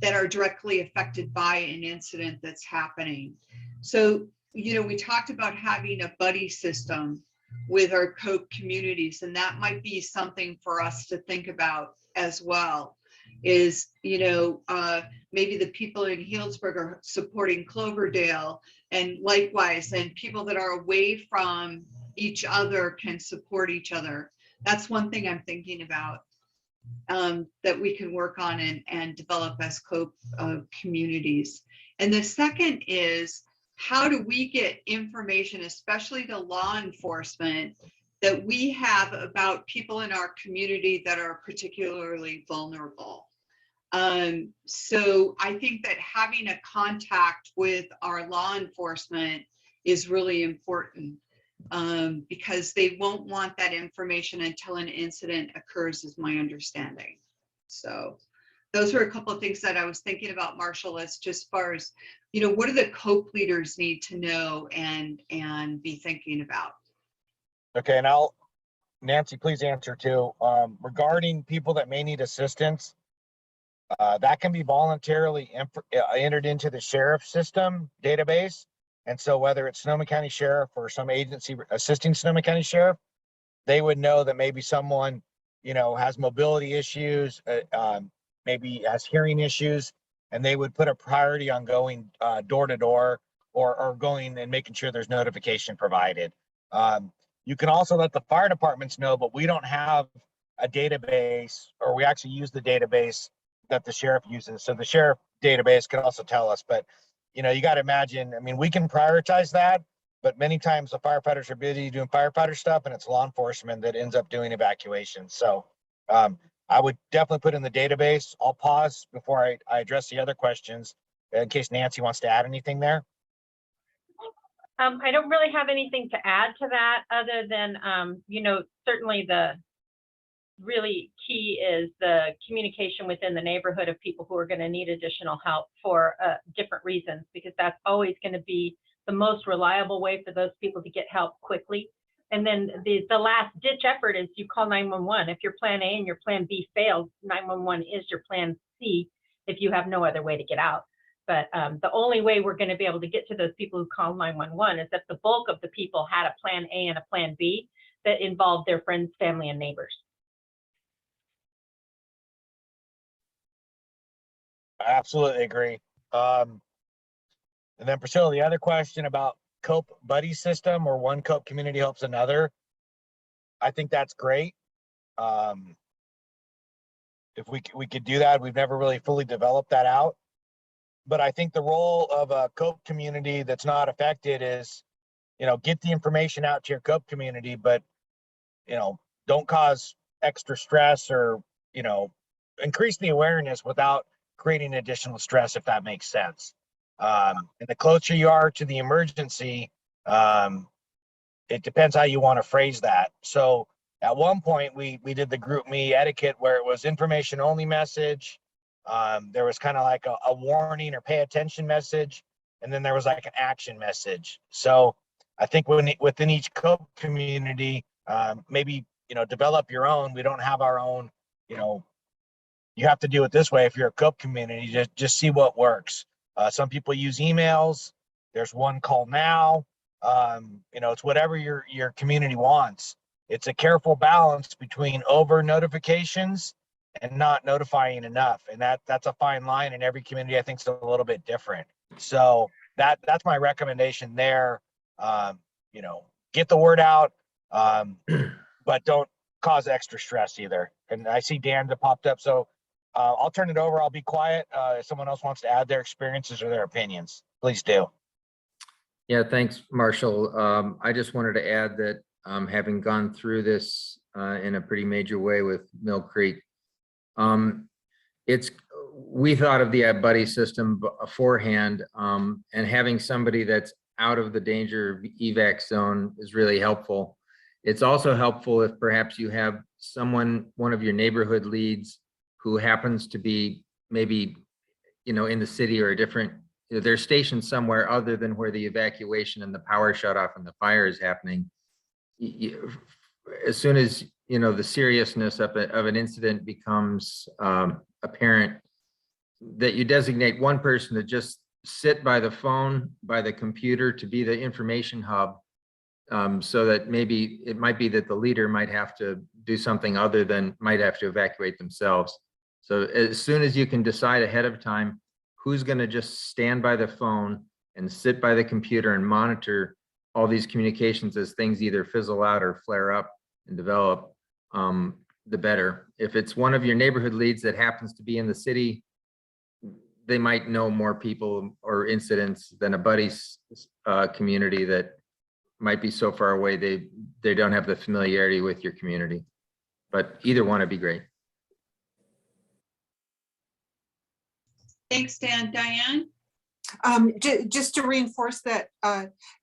that are directly affected by an incident that's happening. So, we talked about having a buddy system with our COPE communities, and that might be something for us to think about as well, is, maybe the people in Healdsburg are supporting Cloverdale, and likewise, and people that are away from each other can support each other. That's one thing I'm thinking about. that we can work on and develop as communities. And the second is, how do we get information, especially to law enforcement, that we have about people in our community that are particularly vulnerable? So I think that having a contact with our law enforcement is really important, because they won't want that information until an incident occurs, is my understanding. So those are a couple of things that I was thinking about, Marshall, as just far as, you know, what do the COPE leaders need to know and be thinking about? Okay, and Nancy, please answer too. Regarding people that may need assistance, that can be voluntarily entered into the sheriff system database. And so whether it's Sonoma County Sheriff or some agency assisting Sonoma County Sheriff, they would know that maybe someone, you know, has mobility issues, maybe has hearing issues, and they would put a priority on going door to door or going and making sure there's notification provided. You can also let the fire departments know, but we don't have a database, or we actually use the database that the sheriff uses. So the sheriff database can also tell us, but you know, you got to imagine, I mean, we can prioritize that, but many times the firefighters are busy doing firefighter stuff, and it's law enforcement that ends up doing evacuations. So I would definitely put in the database. I'll pause before I address the other questions in case Nancy wants to add anything there. I don't really have anything to add to that other than, you know, certainly the really key is the communication within the neighborhood of people who are going to need additional help for different reasons, because that's always going to be the most reliable way for those people to get help quickly. And then the last ditch effort is you call 911. If your plan A and your plan B fails, 911 is your plan C if you have no other way to get out. But the only way we're going to be able to get to those people who call 911 is if the bulk of the people had a plan A and a plan B that involved their friends, family, and neighbors. I absolutely agree. And then Priscilla, the other question about COPE buddy system, or one COPE community helps another. I think that's great. If we could do that, we've never really fully developed that out. But I think the role of a COPE community that's not affected is, you know, get the information out to your COPE community, but, you know, don't cause extra stress, or, you know, increase the awareness without creating additional stress, if that makes sense. And the closer you are to the emergency, it depends how you want to phrase that. So at one point we did the GroupMe etiquette where it was information only message. There was kind of like a warning or pay attention message, and then there was like an action message. So I think within each COPE community, maybe, you know, develop your own. We don't have our own, you know, you have to do it this way. If you're a COPE community, just see what works. Some people use emails. There's one call now. You know, it's whatever your community wants. It's a careful balance between over notifications and not notifying enough. And that's a fine line, and every community I think is a little bit different. So that's my recommendation there. You know, get the word out, but don't cause extra stress either. And I see Dan that popped up. So I'll turn it over. I'll be quiet. If someone else wants to add their experiences or their opinions, please do. Yeah, thanks, Marshall. I just wanted to add that having gone through this in a pretty major way with Mill Creek, we thought of the buddy system beforehand, and having somebody that's out of the danger evac zone is really helpful. It's also helpful if perhaps you have one of your neighborhood leads who happens to be maybe, you know, in the city or a different, they're stationed somewhere other than where the evacuation and the power shut off and the fire is happening. As soon as, you know, the seriousness of an incident becomes apparent, that you designate one person to just sit by the phone, by the computer, to be the information hub, so that maybe it might be that the leader might have to do something other than might have to evacuate themselves. So as soon as you can decide ahead of time who's going to just stand by the phone and sit by the computer and monitor all these communications as things either fizzle out or flare up and develop, the better. If it's one of your neighborhood leads that happens to be in the city, they might know more people or incidents than a buddy's community that might be so far away, they don't have the familiarity with your community. But either one would be great. Thanks, Dan. Diane? Just to reinforce that,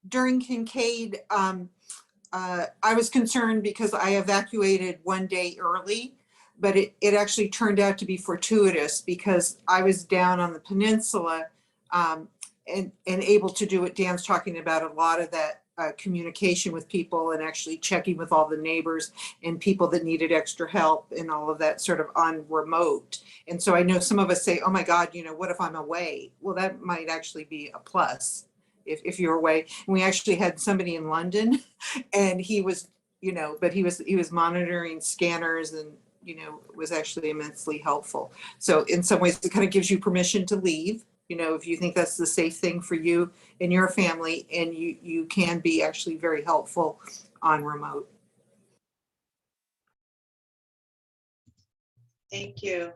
during Kincaid, I was concerned because I evacuated one day early, but it actually turned out to be fortuitous because I was down on the peninsula and able to do what Dan's talking about, a lot of that communication with people and actually checking with all the neighbors and people that needed extra help and all of that sort of on remote. And so I know some of us say, oh my God, you know, what if I'm away? Well, that might actually be a plus if you're away. And we actually had somebody in London and he was, you know, but he was monitoring scanners and, you know, was actually immensely helpful. So in some ways, it kind of gives you permission to leave, you know, if you think that's the safe thing for you and your family, and you can be actually very helpful on remote. Thank you.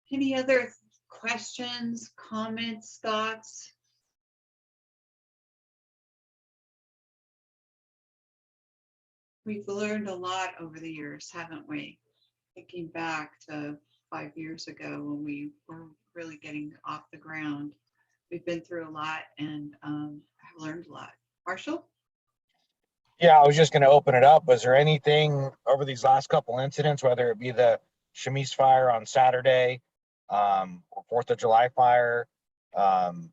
Any other questions, comments, thoughts? We've learned a lot over the years, haven't we? Thinking back to 5 years ago when we were really getting off the ground. We've been through a lot and have learned a lot. Marshall? Yeah, I was just going to open it up. Was there anything over these last couple incidents, whether it be the Chemise fire on Saturday, or 4th of July fire,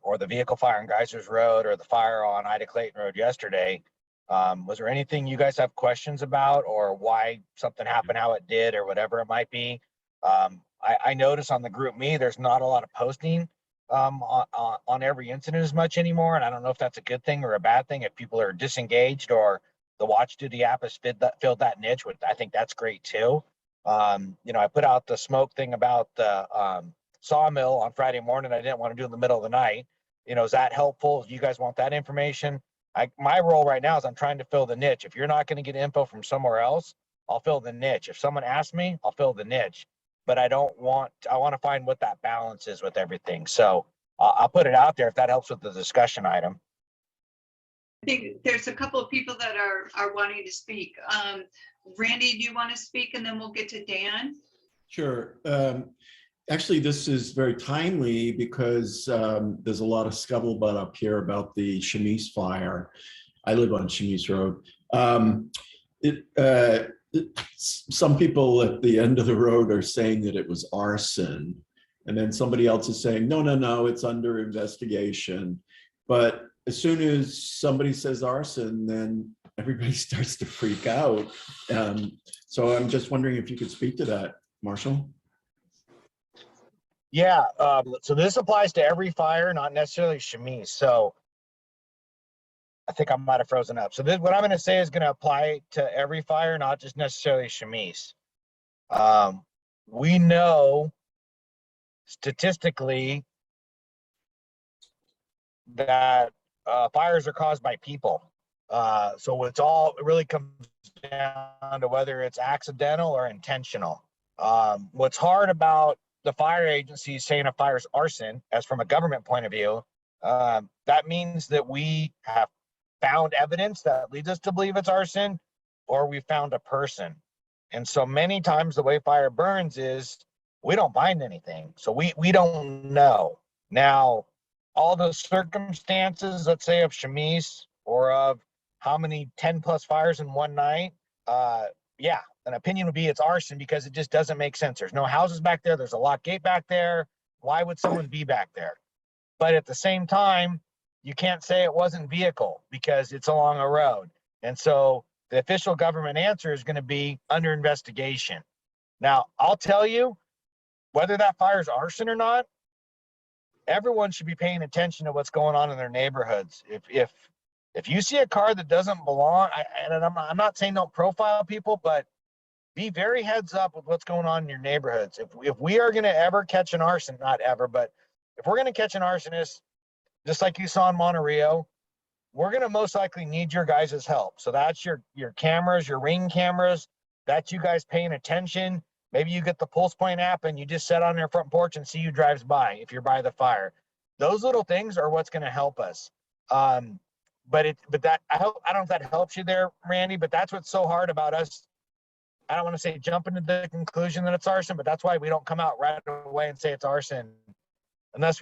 or the vehicle fire on Geysers Road, or the fire on Ida Clayton Road yesterday? Was there anything you guys have questions about, or why something happened, how it did, or whatever it might be? I notice on the GroupMe, there's not a lot of posting on every incident as much anymore. And I don't know if that's a good thing or a bad thing, if people are disengaged or the Watch Duty app has filled that niche, which I think that's great too. You know, I put out the smoke thing about the sawmill on Friday morning. I didn't want to do it in the middle of the night. You know, is that helpful? If you guys want that information? My role right now is I'm trying to fill the niche. If you're not going to get info from somewhere else, I'll fill the niche. If someone asks me, I'll fill the niche. But I want to find what that balance is with everything. So I'll put it out there if that helps with the discussion item. I think there's a couple of people that are wanting to speak. Randy, do you want to speak? And then we'll get to Dan. Sure. Actually, this is very timely because there's a lot of scuttlebutt up here about the Chemise fire. I live on Chemise Road. Some people at the end of the road are saying that it was arson. And then somebody else is saying, no, it's under investigation. But as soon as somebody says arson, then everybody starts to freak out. So I'm just wondering if you could speak to that, Marshall. Yeah, so this applies to every fire, not necessarily Chemise. So I think I might have frozen up. So what I'm going to say is going to apply to every fire, not just necessarily Chemise. We know statistically that fires are caused by people. So it really comes down to whether it's accidental or intentional. What's hard about the fire agency saying a fire's arson, as from a government point of view, that means that we have found evidence that leads us to believe it's arson, or we found a person. And so many times the way fire burns is we don't find anything. So we don't know. Now, all the circumstances, let's say of Chemise or of how many 10 plus fires in one night, yeah, an opinion would be it's arson because it just doesn't make sense. There's no houses back there. There's a locked gate back there. Why would someone be back there? But at the same time, you can't say it wasn't vehicle because it's along a road. And so the official government answer is going to be under investigation. Now, I'll tell you, whether that fire is arson or not, everyone should be paying attention to what's going on in their neighborhoods. If you see a car that doesn't belong, and I'm not saying don't profile people, but be very heads up with what's going on in your neighborhoods. If we are going to ever catch an arson, not ever, but if we're going to catch an arsonist, just like you saw in Monterey, we're gonna most likely need your guys' help. So that's your cameras, your Ring cameras, that's you guys paying attention. Maybe you get the Pulse Point app and you just sit on their front porch and see who drives by if you're by the fire. Those little things are what's gonna help us. But that, I don't know if that helps you there, Randy, but that's what's so hard about us. I don't want to say jumping to the conclusion that it's arson, but that's why we don't come out right away and say it's arson unless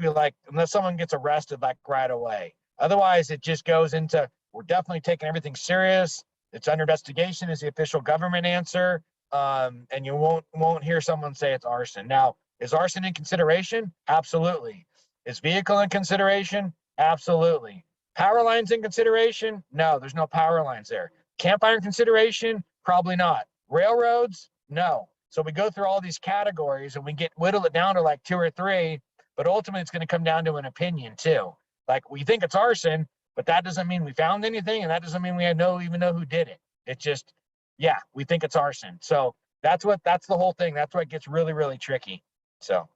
someone gets arrested like right away. Otherwise, it just goes into, we're definitely taking everything serious. It's under investigation is the official government answer. And you won't hear someone say it's arson. Now, is arson in consideration? Absolutely. Is vehicle in consideration? Absolutely. Power lines in consideration? No, there's no power lines there. Campfire in consideration? Probably not. Railroads? No. So we go through all these categories and we whittle it down to like 2 or 3, but ultimately it's going to come down to an opinion too. Like we think it's arson, but that doesn't mean we found anything, and that doesn't mean we even know who did it. It's just, yeah, we think it's arson. So that's the whole thing. That's why it gets really, really tricky. So.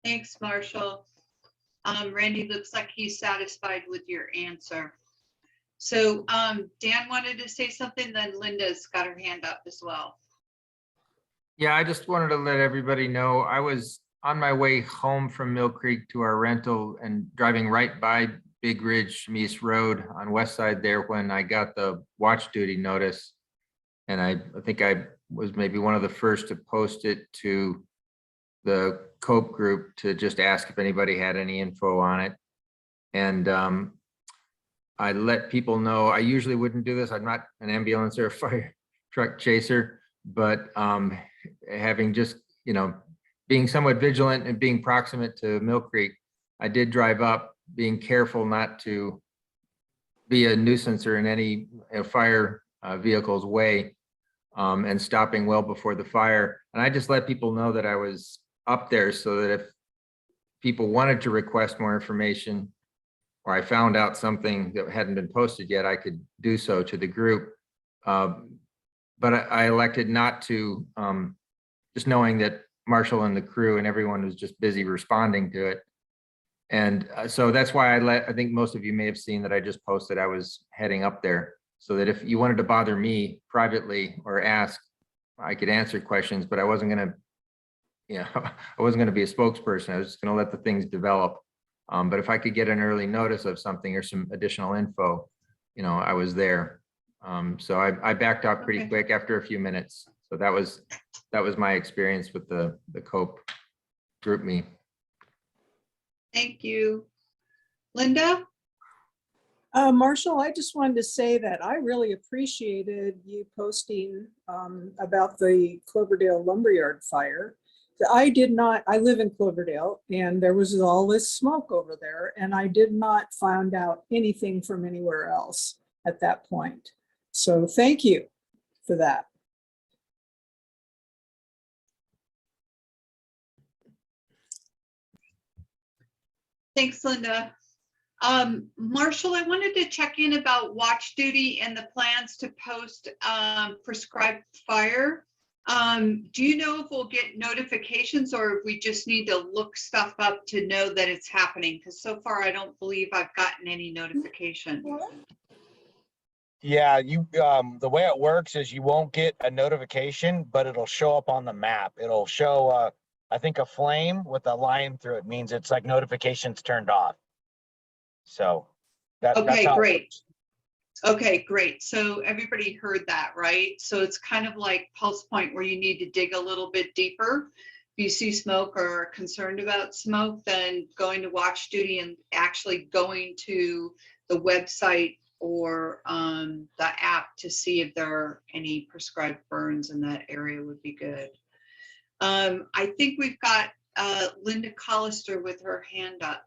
Thanks, Marshall. Randy looks like he's satisfied with your answer. So Dan wanted to say something, then Linda's got her hand up as well. Yeah, I just wanted to let everybody know, I was on my way home from Mill Creek to our rental and driving right by Big Ridge Meese Road on west side there when I got the watch duty notice. And I think I was maybe one of the first to post it to the COPE group to just ask if anybody had any info on it. And I let people know, I usually wouldn't do this. I'm not an ambulance or a fire truck chaser, but having just, being somewhat vigilant and being proximate to Mill Creek, I did drive up, being careful not to be a nuisance or in any fire vehicle's way, and stopping well before the fire. And I just let people know that I was up there so that if people wanted to request more information or I found out something that hadn't been posted yet, I could do so to the group. But I elected not to, just knowing that Marshall and the crew and everyone was just busy responding to it. And so that's why I think most of you may have seen that I just posted I was heading up there, so that if you wanted to bother me privately or ask, I could answer questions, but I wasn't going to, I wasn't going to be a spokesperson. I was just going to let the things develop. But if I could get an early notice of something or some additional info, I was there. So I backed out pretty quick after a few minutes. So that was my experience with the COPE group me. Thank you. Linda? Marshall, I just wanted to say that I really appreciated you posting about the Cloverdale Lumberyard fire. I live in Cloverdale, and there was all this smoke over there, and I did not find out anything from anywhere else at that point. So thank you for that. Thanks, Linda. Marshall, I wanted to check in about watch duty and the plans to post prescribed fire. Do you know if we'll get notifications or if we just need to look stuff up to know that it's happening? Because so far I don't believe I've gotten any notification. Yeah, the way it works is you won't get a notification, but it'll show up on the map. It'll show, I think, a flame with a line through it means it's like notifications turned off. So that's how great. Okay, great. So everybody heard that, right? So it's kind of like Pulse Point where you need to dig a little bit deeper. If you see smoke or are concerned about smoke, then going to watch duty and actually going to the website or the app to see if there are any prescribed burns in that area would be good. I think we've got Linda Collister with her hand up.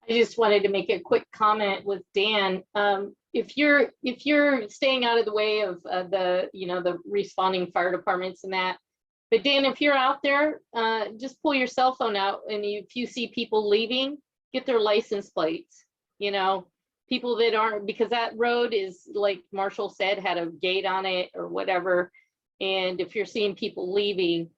I just wanted to make a quick comment with Dan. If you're staying out of the way of the responding fire departments and that, but Dan, if you're out there, just pull your cell phone out, and if you see people leaving, get their license plates. People that aren't, because that road is, like Marshall said, had a gate on it or whatever. And if you're seeing people leaving,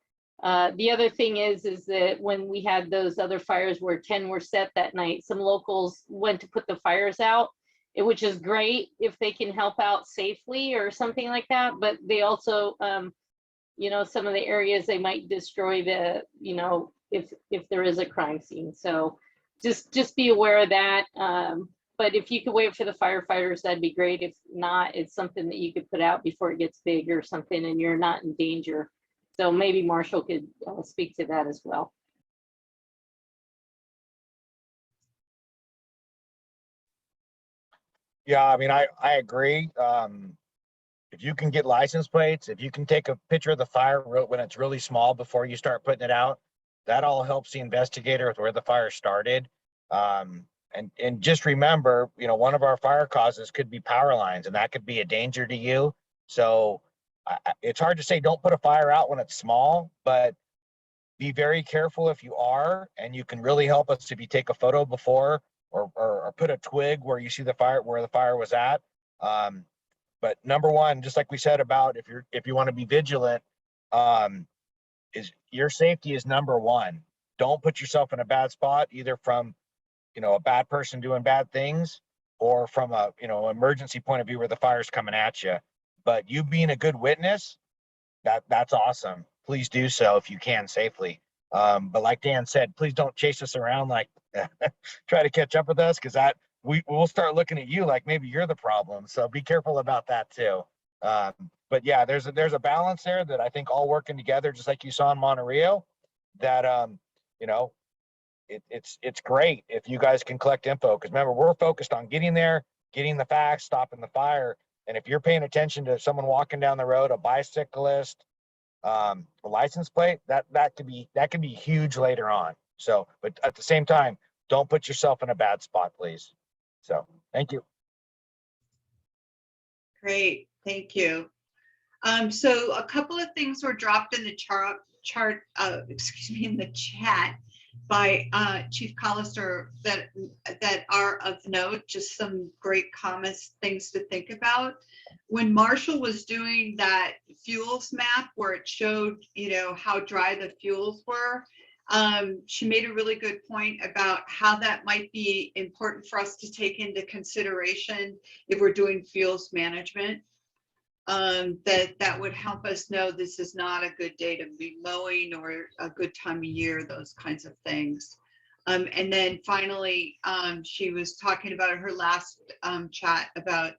The other thing is that when we had those other fires where 10 were set that night, some locals went to put the fires out, which is great if they can help out safely or something like that. But they also, you know, some of the areas they might destroy the, you know, if there is a crime scene. So just be aware of that. But if you could wait for the firefighters, that'd be great. If not, it's something that you could put out before it gets big or something and you're not in danger. So maybe Marshall could speak to that as well. Yeah, I mean, I agree. If you can get license plates, if you can take a picture of the fire when it's really small before you start putting it out, that all helps the investigator with where the fire started. And just remember, you know, one of our fire causes could be power lines, and that could be a danger to you. So it's hard to say don't put a fire out when it's small, but be very careful if you are, and you can really help us if you take a photo before or put a twig where you see the fire, where the fire was at. But number one, just like we said about if you want to be vigilant, is your safety is number one. Don't put yourself in a bad spot, either from, you know, a bad person doing bad things or from a, you know, emergency point of view where the fire's coming at you. But you being a good witness, that's awesome. Please do so if you can safely. But like Dan said, please don't chase us around, like try to catch up with us, because we'll start looking at you like maybe you're the problem. So be careful about that too. But yeah, there's a balance there that I think all working together, just like you saw in Monterey, that you know, it's great if you guys can collect info, because remember, we're focused on getting there, getting the facts, stopping the fire. And if you're paying attention to someone walking down the road, a bicyclist, a license plate, that could be huge later on. So, but at the same time, don't put yourself in a bad spot, please. So thank you. Great, thank you. So a couple of things were dropped in the in the chat by Chief Collister that are of note, just some great comments, things to think about. When Marshall was doing that fuels map where it showed, you know, how dry the fuels were, she made a really good point about how that might be important for us to take into consideration if we're doing fuels management. That would help us know this is not a good day to be mowing or a good time of year, those kinds of things. And then finally, she was talking about her last chat about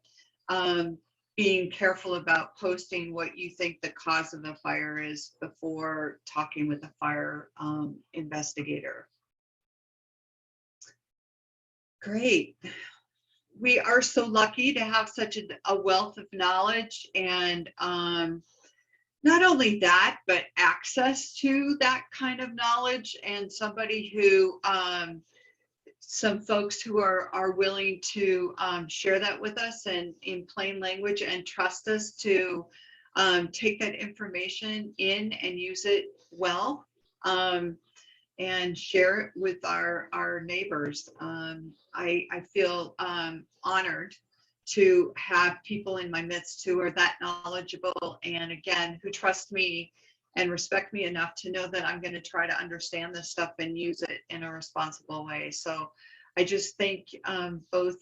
being careful about posting what you think the cause of the fire is before talking with the fire investigator. Great. We are so lucky to have such a wealth of knowledge, and not only that, but access to that kind of knowledge, and somebody who, some folks who are willing to share that with us and in plain language and trust us to take that information in and use it well, and share it with our neighbors. I feel honored to have people in my midst who are that knowledgeable, and again, who trust me and respect me enough to know that I'm going to try to understand this stuff and use it in a responsible way. So I just thank both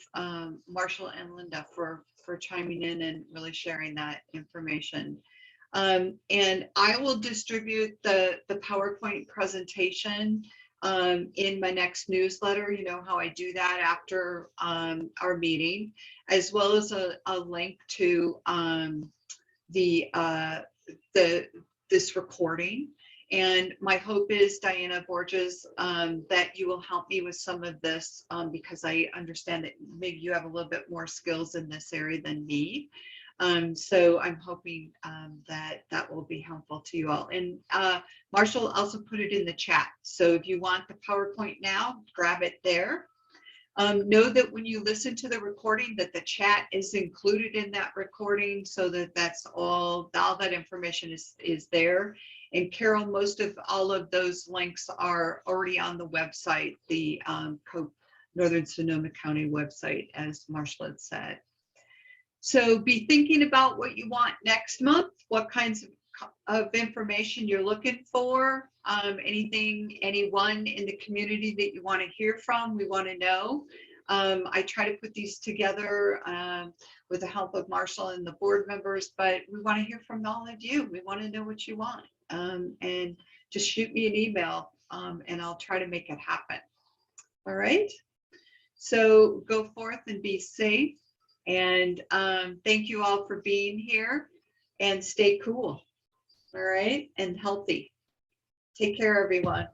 Marshall and Linda for chiming in and really sharing that information. And I will distribute the PowerPoint presentation in my next newsletter. You know how I do that after our meeting, as well as a link to this recording. And my hope is, Diana Borges, that you will help me with some of this, because I understand that maybe you have a little bit more skills in this area than me. So I'm hoping that will be helpful to you all. And Marshall also put it in the chat. So if you want the PowerPoint now, grab it there. Know that when you listen to the recording, that the chat is included in that recording, so that's all that information is there. And Carol, most of all of those links are already on the website, the Northern Sonoma County website, as Marshall had said. So be thinking about what you want next month, what kinds of of information you're looking for, anything, anyone in the community that you want to hear from, we want to know. I try to put these together with the help of Marshall and the board members, but we want to hear from all of you. We want to know what you want. And just shoot me an email and I'll try to make it happen. All right. So go forth and be safe. And thank you all for being here, and stay cool. All right. And healthy. Take care, everyone.